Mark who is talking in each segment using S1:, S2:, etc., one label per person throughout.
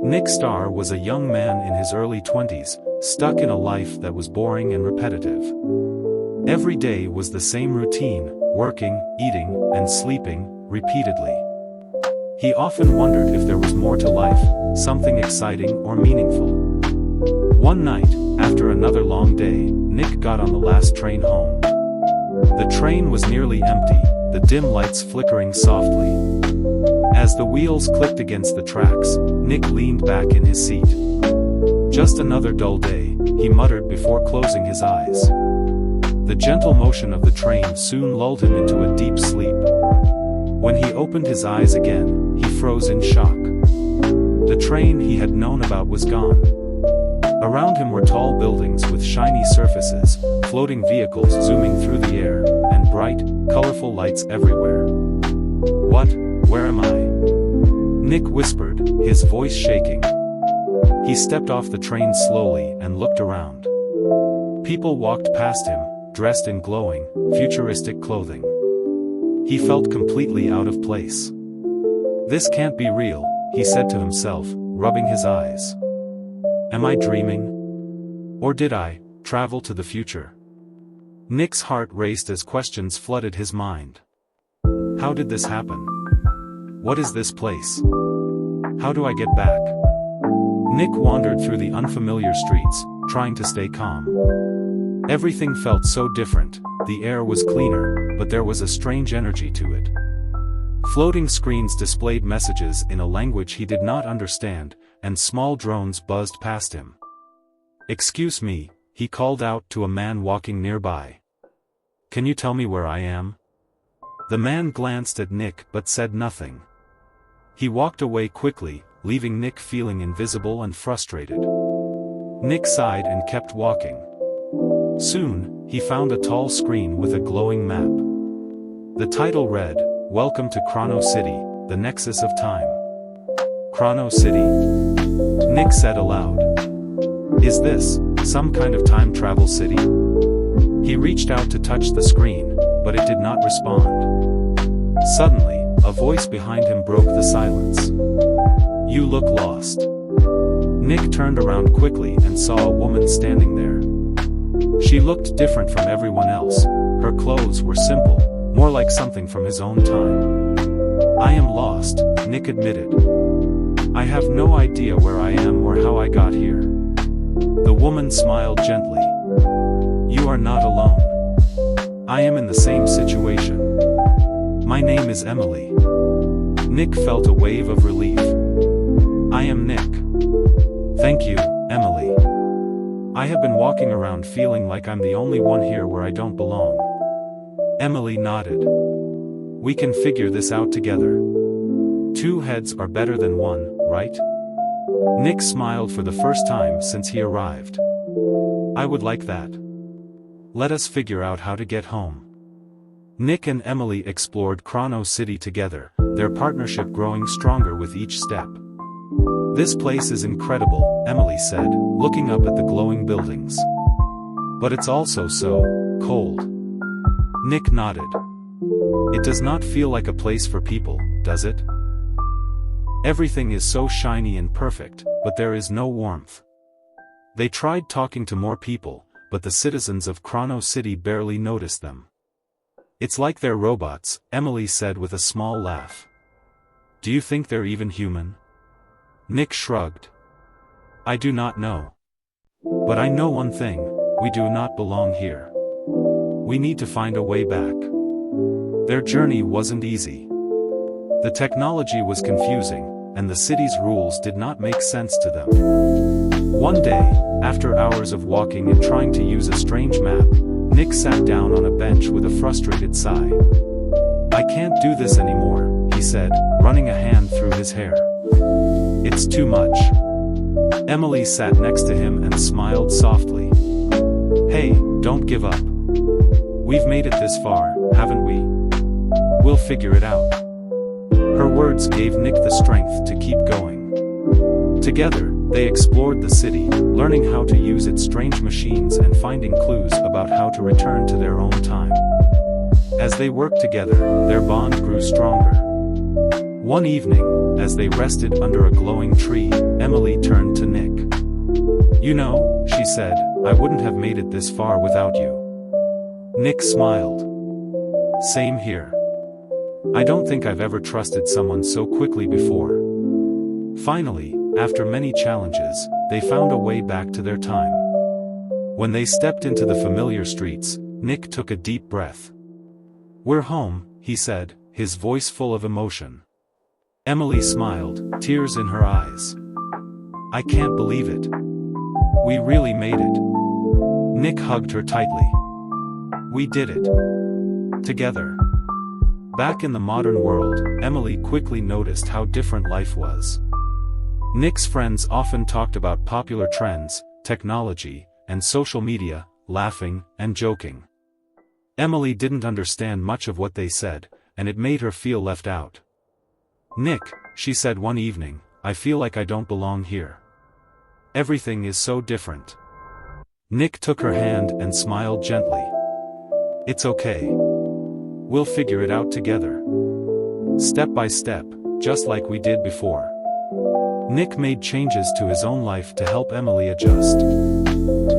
S1: Nick Starr was a young man in his early 20s, stuck in a life that was boring and repetitive. Every day was the same routine, working, eating, and sleeping, repeatedly. He often wondered if there was more to life, something exciting or meaningful. One night, after another long day, Nick got on the last train home. The train was nearly empty, the dim lights flickering softly. As the wheels clicked against the tracks, Nick leaned back in his seat. "Just another dull day," he muttered before closing his eyes. The gentle motion of the train soon lulled him into a deep sleep. When he opened his eyes again, he froze in shock. The train he had known about was gone. Around him were tall buildings with shiny surfaces, floating vehicles zooming through the air, and bright, colorful lights everywhere. "What? Where am I?" Nick whispered, his voice shaking. He stepped off the train slowly and looked around. People walked past him, dressed in glowing, futuristic clothing. He felt completely out of place. "This can't be real," he said to himself, rubbing his eyes. "Am I dreaming? Or did I travel to the future?" Nick's heart raced as questions flooded his mind. How did this happen? What is this place? How do I get back? Nick wandered through the unfamiliar streets, trying to stay calm. Everything felt so different. The air was cleaner, but there was a strange energy to it. Floating screens displayed messages in a language he did not understand, and small drones buzzed past him. "Excuse me," he called out to a man walking nearby. "Can you tell me where I am?" The man glanced at Nick but said nothing. He walked away quickly, leaving Nick feeling invisible and frustrated. Nick sighed and kept walking. Soon, he found a tall screen with a glowing map. The title read, "Welcome to Chrono City, the Nexus of Time." "Chrono City?" Nick said aloud. "Is this some kind of time travel city?" He reached out to touch the screen, but it did not respond. Suddenly, a voice behind him broke the silence. "You look lost." Nick turned around quickly and saw a woman standing there. She looked different from everyone else. Her clothes were simple, more like something from his own time. "I am lost," Nick admitted. "I have no idea where I am or how I got here." The woman smiled gently. "You are not alone. I am in the same situation. My name is Emily." Nick felt a wave of relief. "I am Nick." "Thank you, Emily. I have been walking around feeling like I'm the only one here where I don't belong." Emily nodded. "We can figure this out together. Two heads are better than one, right?" Nick smiled for the first time since he arrived. "I would like that. Let us figure out how to get home." Nick and Emily explored Chrono City together, their partnership growing stronger with each step. "This place is incredible," Emily said, looking up at the glowing buildings. "But it's also so cold." Nick nodded. "It does not feel like a place for people, does it? Everything is so shiny and perfect, but there is no warmth." They tried talking to more people, but the citizens of Chrono City barely noticed them. "It's like they're robots," Emily said with a small laugh. "Do you think they're even human?" Nick shrugged. "I do not know. But I know one thing, we do not belong here. We need to find a way back." Their journey wasn't easy. The technology was confusing, and the city's rules did not make sense to them. One day, after hours of walking and trying to use a strange map, Nick sat down on a bench with a frustrated sigh. "I can't do this anymore," he said, running a hand through his hair. "It's too much." Emily sat next to him and smiled softly. "Hey, don't give up. We've made it this far, haven't we? We'll figure it out." Her words gave Nick the strength to keep going. Together, they explored the city, learning how to use its strange machines and finding clues about how to return to their own time. As they worked together, their bond grew stronger. One evening, as they rested under a glowing tree, Emily turned to Nick. "You know," she said, "I wouldn't have made it this far without you." Nick smiled. "Same here. I don't think I've ever trusted someone so quickly before." Finally, after many challenges, they found a way back to their time. When they stepped into the familiar streets, Nick took a deep breath. "We're home," he said, his voice full of emotion. Emily smiled, tears in her eyes. "I can't believe it. We really made it." Nick hugged her tightly. "We did it. Together." Back in the modern world, Emily quickly noticed how different life was. Nick's friends often talked about popular trends, technology, and social media, laughing and joking. Emily didn't understand much of what they said, and it made her feel left out. "Nick," she said one evening, "I feel like I don't belong here. Everything is so different." Nick took her hand and smiled gently. "It's okay. We'll figure it out together. Step by step, just like we did before." Nick made changes to his own life to help Emily adjust.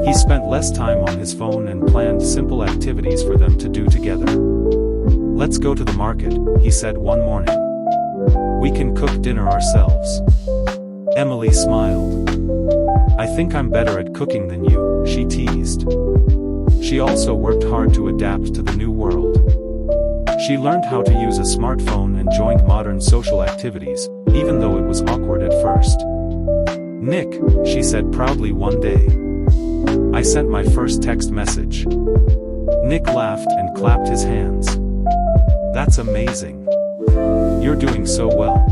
S1: He spent less time on his phone and planned simple activities for them to do together. "Let's go to the market," he said one morning. "We can cook dinner ourselves." Emily smiled. "I think I'm better at cooking than you," she teased. She also worked hard to adapt to the new world. She learned how to use a smartphone and joined modern social activities, even though it was awkward at first. "Nick," she said proudly one day, "I sent my first text message." Nick laughed and clapped his hands. "That's amazing. You're doing so well."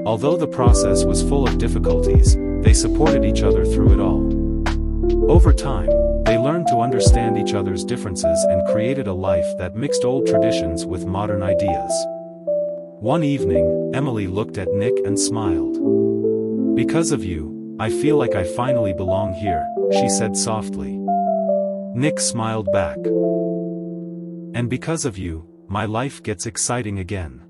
S1: Although the process was full of difficulties, they supported each other through it all. Over time, they learned to understand each other's differences and created a life that mixed old traditions with modern ideas. One evening, Emily looked at Nick and smiled. "Because of you, I feel like I finally belong here," she said softly. Nick smiled back. "And because of you, my life gets exciting again."